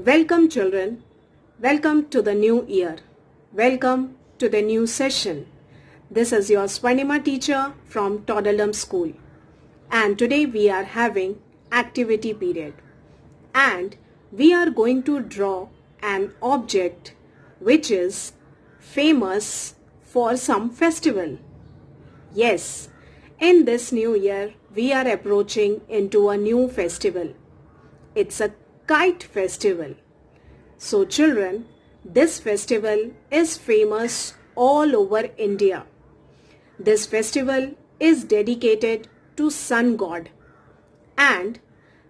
Welcome children, welcome to the new year, welcome to the new session. This is your Swarnima teacher from Toddledom School and today we are having activity period and we are going to draw an object which is famous for some festival. Yes, in this new year we are approaching into a new festival. It's a kite festival. So children, this festival is famous all over India. This festival is dedicated to sun god and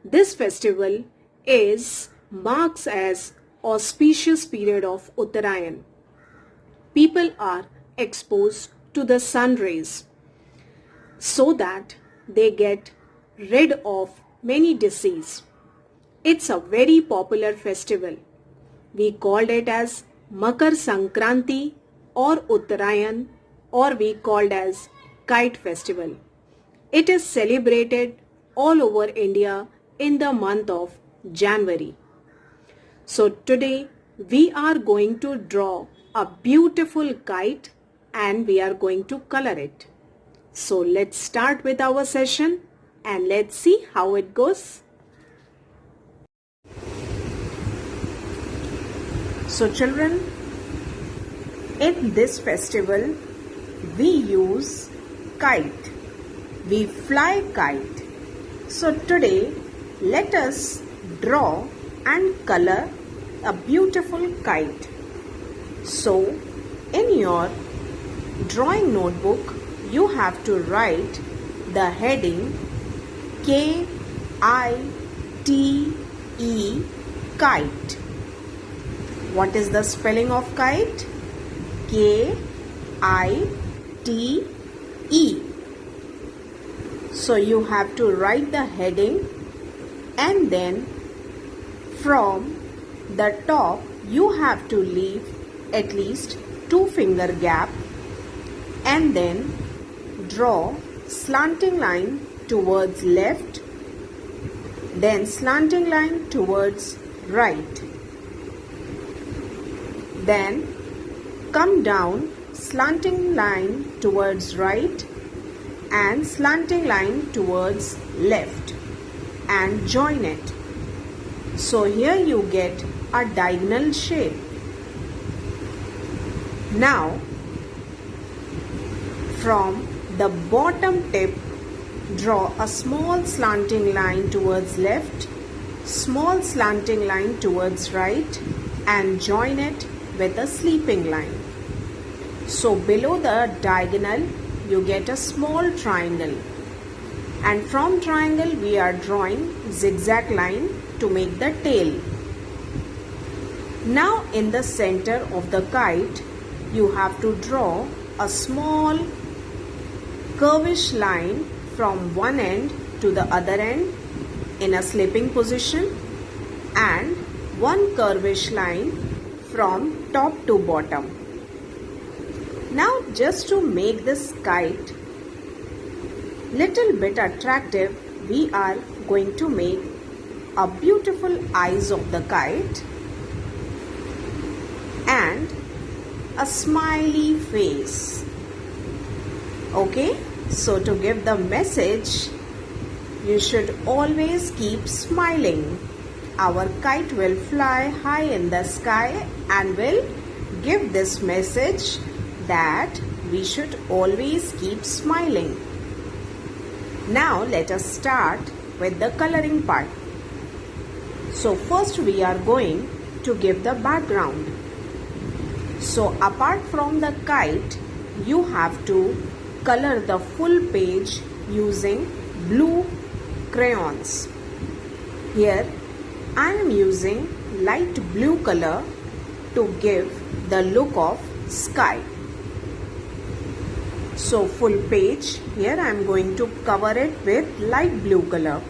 this festival is marks as auspicious period of Uttarayan. People are exposed to the sun rays so that they get rid of many diseases. It's a very popular festival. We called it as Makar Sankranti or Uttarayan or we called as Kite Festival. It is celebrated all over India in the month of January. So today we are going to draw a beautiful kite and we are going to color it. So let's start with our session and let's see how it goes. So children, in this festival, we use kite. We fly kite. So today, let us draw and color a beautiful kite. So, in your drawing notebook, you have to write the heading K-I-T-E, kite. What is the spelling of kite? K-I-T-E. So you have to write the heading and then from the top you have to leave at least 2 finger gap and then draw slanting line towards left, then slanting line towards right. Then come down slanting line towards right and slanting line towards left and join it. So here you get a diagonal shape. Now from the bottom tip draw a small slanting line towards left, small slanting line towards right and join it with a sleeping line. So below the diagonal you get a small triangle and from triangle we are drawing zigzag line to make the tail. Now in the center of the kite you have to draw a small curvish line from one end to the other end in a sleeping position and one curvish line from top to bottom. Now just to make this kite little bit attractive, we are going to make a beautiful eyes of the kite and a smiley face. Okay, so to give the message, you should always keep smiling. Our kite will fly high in the sky and will give this message that we should always keep smiling. Now let us start with the coloring part. So first we are going to give the background. So apart from the kite, you have to color the full page using blue crayons. Here I am using light blue color to give the look of sky. So full page, here I am going to cover it with light blue color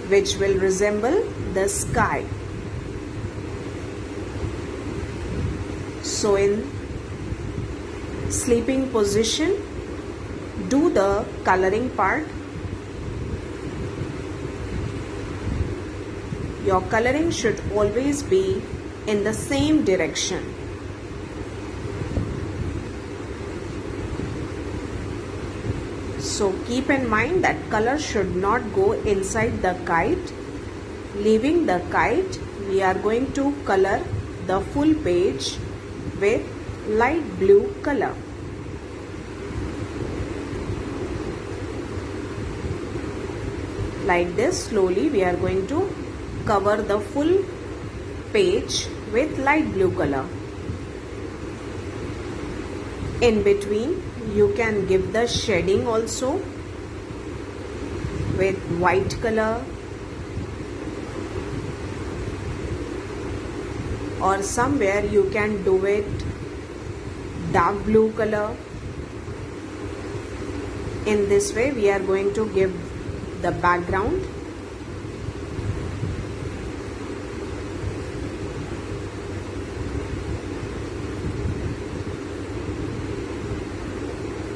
which will resemble the sky. So in sleeping position, do the coloring part Your coloring should always be in the same direction. So keep in mind that color should not go inside the kite. Leaving the kite, we are going to color the full page with light blue color. Like this, slowly we are going to cover the full page with light blue color. In between, you can give the shading also with white color, or somewhere you can do it dark blue color. In this way, we are going to give the background.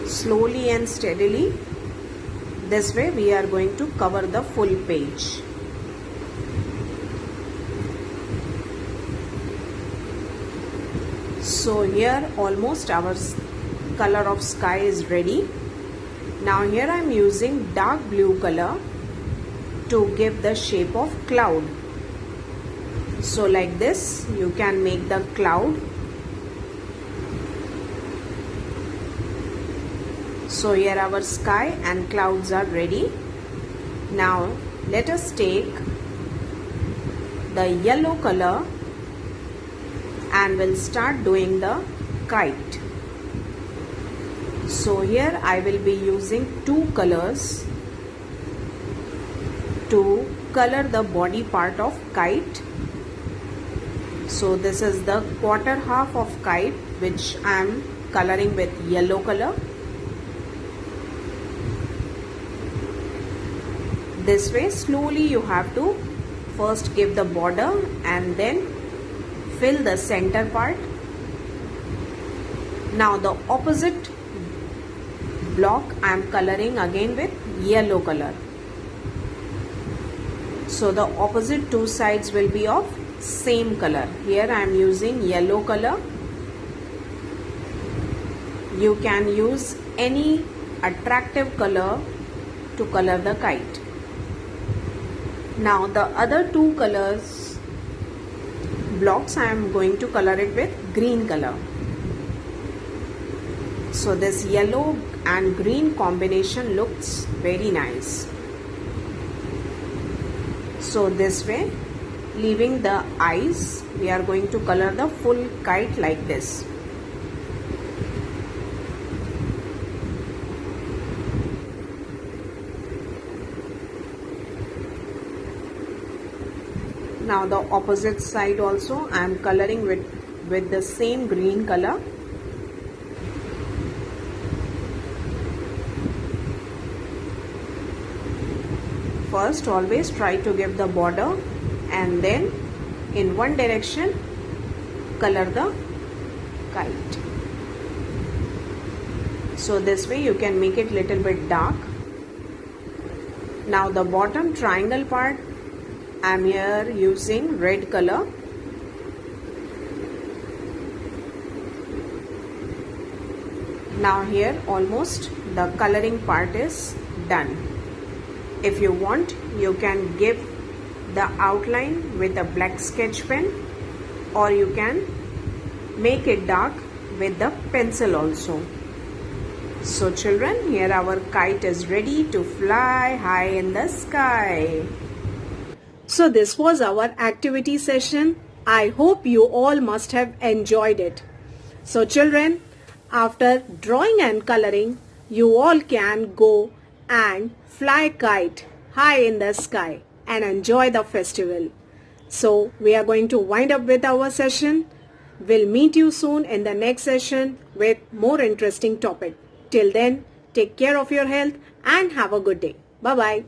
Slowly and steadily, this way we are going to cover the full page. So here almost our color of sky is ready. Now here I am using dark blue color to give the shape of cloud. So like this you can make the cloud. So here our sky and clouds are ready. Now let us take the yellow color and we'll start doing the kite. So here I will be using two colors to color the body part of kite. So this is the quarter half of kite which I am coloring with yellow color. This way slowly you have to first give the border and then fill the center part. Now the opposite block I am coloring again with yellow color. So the opposite two sides will be of same color. Here I am using yellow color. You can use any attractive color to color the kite. Now the other two colors blocks I am going to color it with green color. So this yellow and green combination looks very nice. So this way, leaving the eyes, we are going to color the full kite like this. Now the opposite side also I am coloring with the same green color. First always try to give the border and then in one direction color the kite. So this way you can make it little bit dark. Now the bottom triangle part I am here using red color. Now here almost the coloring part is done. If you want, you can give the outline with a black sketch pen, or you can make it dark with the pencil also. So children, here our kite is ready to fly high in the sky. So this was our activity session. I hope you all must have enjoyed it. So children, after drawing and coloring, you all can go and fly kite high in the sky and enjoy the festival. So we are going to wind up with our session. We'll meet you soon in the next session with more interesting topic. Till then, take care of your health and have a good day. Bye-bye.